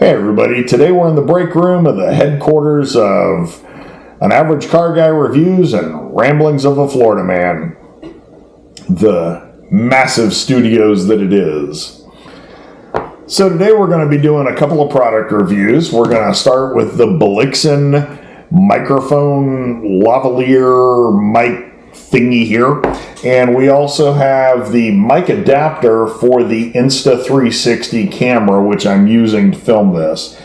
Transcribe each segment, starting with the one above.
Hey everybody, today we're in the break room of the headquarters of An Average Car Guy Reviews and Ramblings of a Florida Man. The massive studios that it is. So today we're going to be doing a couple of product reviews. We're going to start with the Blixen microphone lavalier mic thingy here. And we also have the mic adapter for the Insta360 camera, which I'm using to film this.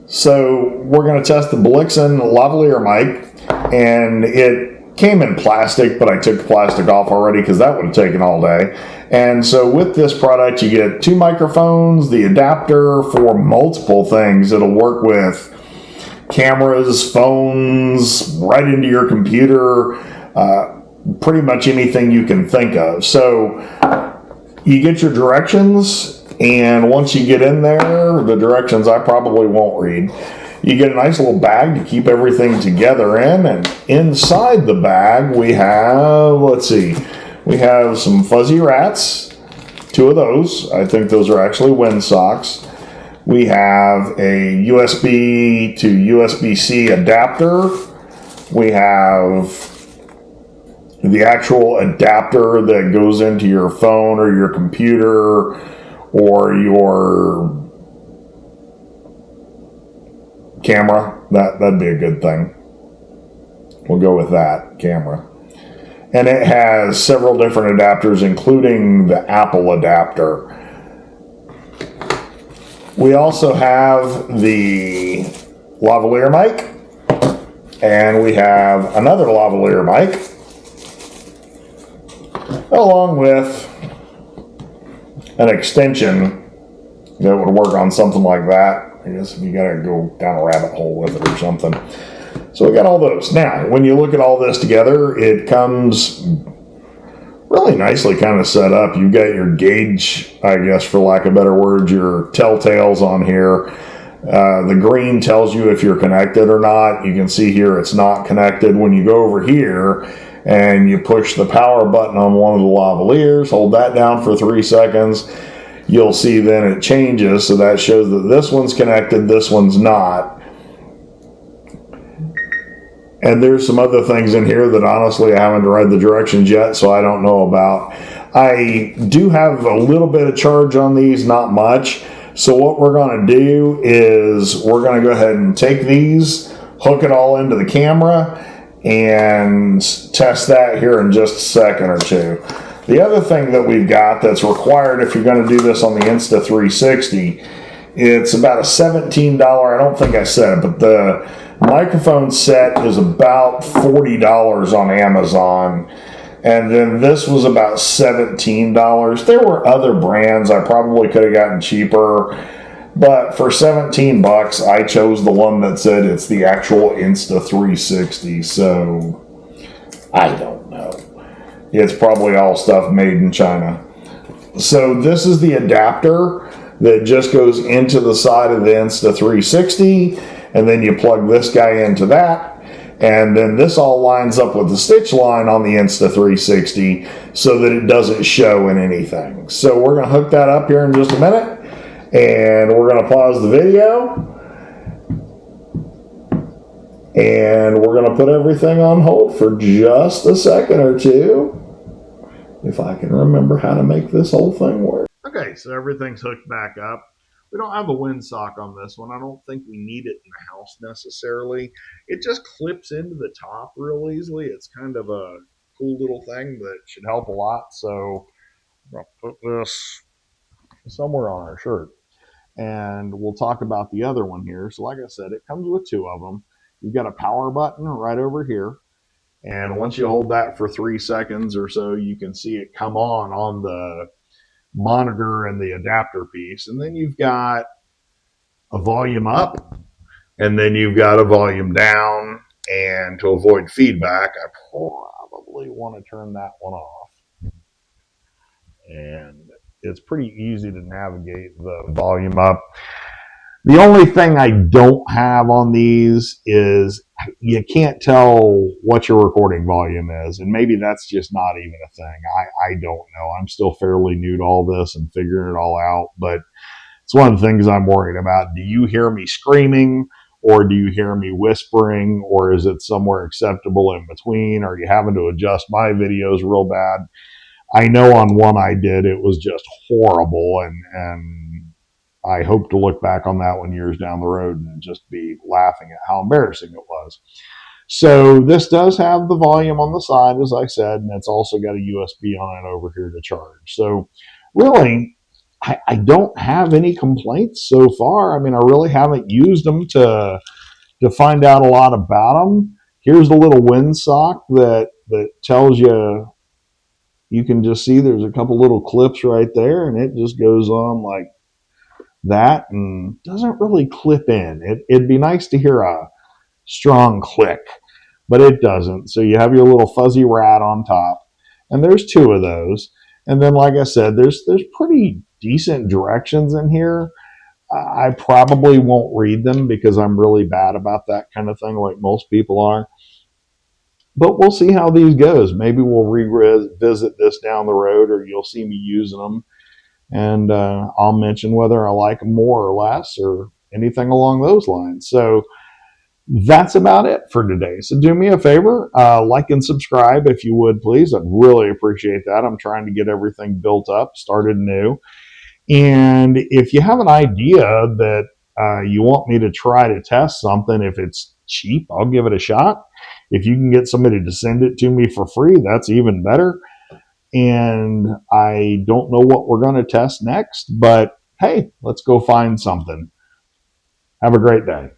So we're going to test the Blixen lavalier mic, and it came in plastic, but I took the plastic off already because that would have taken all day. And so with this product, you get two microphones, the adapter for multiple things. It'll work with cameras, phones, right into your computer, pretty much anything you can think of. So you get your directions, and once you get in there, the directions I probably won't read. You get a nice little bag to keep everything together in, and inside the bag we have, we have some fuzzy rats, two of those. I think those are actually wind socks. We have a USB to USB-C adapter. We have the actual adapter that goes into your phone or your computer or your camera. That'd be a good thing. We'll go with that, camera. And it has several different adapters, including the Apple adapter. We also have the lavalier mic, and we have another lavalier mic, along with an extension that would work on something like that. I guess if you gotta go down a rabbit hole with it or something. So we got all those. Now, when you look at all this together, it comes really nicely kind of set up. You've got your gauge, I guess, for lack of better words, your telltales on here. The green tells you if you're connected or not. You can see here it's not connected. When you go over here and you push the power button on one of the lavaliers, hold that down for 3 seconds, you'll see then it changes. So that shows that this one's connected, this one's not. And there's some other things in here that honestly I haven't read the directions yet, so I don't know about. I do have a little bit of charge on these, not much. So what we're going to do is we're going to go ahead and take these, hook it all into the camera, and test that here in just a second or two. The other thing that we've got that's required if you're going to do this on the Insta360, it's about a $17, I don't think I said it, but the microphone set is about $40 on Amazon, and then this was about $17. There were other brands I probably could have gotten cheaper, but for $17 I chose the one that said it's the actual Insta360. So I don't know, it's probably all stuff made in China. So this is the adapter that just goes into the side of the Insta360, and then you plug this guy into that, and then this all lines up with the stitch line on the Insta360 so that it doesn't show in anything. So we're going to hook that up here in just a minute, and we're going to pause the video, and we're going to put everything on hold for just a second or two, if I can remember how to make this whole thing work. Okay, so everything's hooked back up. We don't have a windsock on this one. I don't think we need it in the house necessarily. It just clips into the top real easily. It's kind of a cool little thing that should help a lot. So I'll put this somewhere on our shirt. And we'll talk about the other one here. So like I said, it comes with two of them. You've got a power button right over here. And once you hold that for 3 seconds or so, you can see it come on the monitor and the adapter piece. And then you've got a volume up, and then you've got a volume down. And to avoid feedback, I probably want to turn that one off. And it's pretty easy to navigate the volume up. The only thing I don't have on these is you can't tell what your recording volume is, and maybe that's just not even a thing. I don't know. I'm still fairly new to all this and figuring it all out, but It's one of the things I'm worried about. Do you hear me screaming, or do you hear me whispering, or is it somewhere acceptable in between? Are you having to adjust my videos real bad? I know on one I did, it was just horrible, and I hope to look back on that one years down the road and just be laughing at how embarrassing it was. So this does have the volume on the side, as I said, and it's also got a USB on it over here to charge. So really, I don't have any complaints so far. I mean, I really haven't used them to find out a lot about them. Here's the little windsock that tells you. You can just see there's a couple little clips right there, and it just goes on like that and doesn't really clip in. It'd be nice to hear a strong click, but it doesn't. So you have your little fuzzy rat on top, and there's two of those. And then, like I said, there's pretty decent directions in here. I probably won't read them because I'm really bad about that kind of thing, like most people are. But we'll see how these goes. Maybe we'll revisit this down the road, or you'll see me using them, and I'll mention whether I like them more or less, or anything along those lines. So that's about it for today. So do me a favor, like and subscribe if you would, please. I'd really appreciate that. I'm trying to get everything built up, started new. And if you have an idea that you want me to try to test something, if it's cheap, I'll give it a shot. If you can get somebody to send it to me for free, that's even better. And I don't know what we're going to test next, but hey, let's go find something. Have a great day.